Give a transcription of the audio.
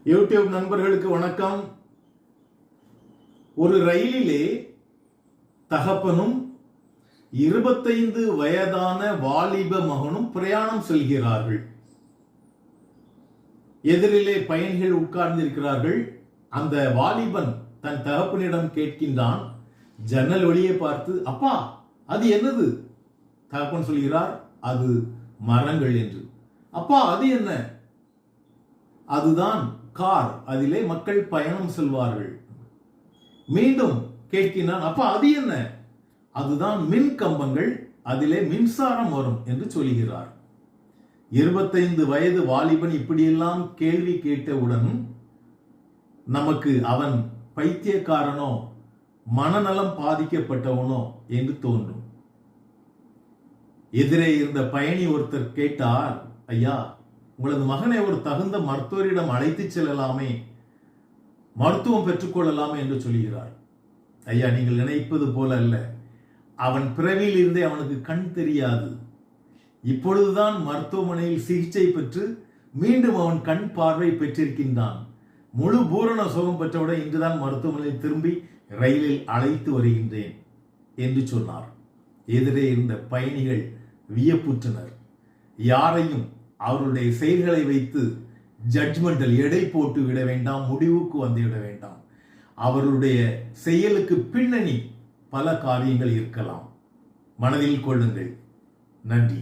YouTube நண்பர்களுக்கு வணக்கம். ஒரு ரயிலிலே தகப்பனும் 25 வயதான வாலிப மகனும் பிரயாணம் செல்கிறார்கள். எதிரிலே பயணிகள் உட்கார்ந்திருக்கிறார்கள். அந்த வாலிபன் தன் தகப்பனிடம் கேட்கின்றான், ஜன்னல் வழியே பார்த்து, அப்பா அது என்னது? தகப்பன் சொல்கிறார், அது மரங்கள் என்று. அப்பா அது என்ன? அதுதான் கார், அதிலே மக்கள் பயணம் செல்வார்கள். மீண்டும் கேட்கிறான், அப்பா அது என்ன? அதுதான் மின் கம்பங்கள், அதிலே மின்சாரம் வரும் என்று சொல்கிறார். 25 வயது வாலிபன் இப்படியெல்லாம் கேள்வி கேட்டவுடன் நமக்கு அவன் பைத்தியக்காரனோ மனநலம் பாதிக்கப்பட்டவனோ என்று தோன்றும். எதிரே இருந்த பயணி ஒருத்தர் கேட்டார், ஐயா உங்களது மகனை ஒரு தகுந்த மருத்துவரிடம் அழைத்து செல்லலாமே, மருத்துவம் பெற்றுக்கொள்ளலாமே என்று சொல்கிறார். ஐயா நீங்கள் நினைப்பது போல அல்ல, அவன் பிறவியில் இருந்தே அவனுக்கு கண் தெரியாது. இப்பொழுதுதான் மருத்துவமனையில் சிகிச்சை பெற்று மீண்டும் அவன் கண் பார்வை பெற்றிருக்கின்றான். முழு பூரண சுகம் பெற்றவுடன் இன்றுதான் மருத்துவமனையில் திரும்பி ரயிலில் அழைத்து வருகின்றேன் என்று சொன்னார். எதிரே இருந்த பயணிகள் வியப்புற்றனர். யாரையும் அவருடைய செயல்களை வைத்து ஜட்ஜ்மெண்டல் எடை போட்டு விட வேண்டாம், முடிவுக்கு வந்துவிட வேண்டாம். அவருடைய செயலுக்கு பின்னணி பல காரியங்கள் இருக்கலாம். மனதில் கொள்ளுங்கள். நன்றி.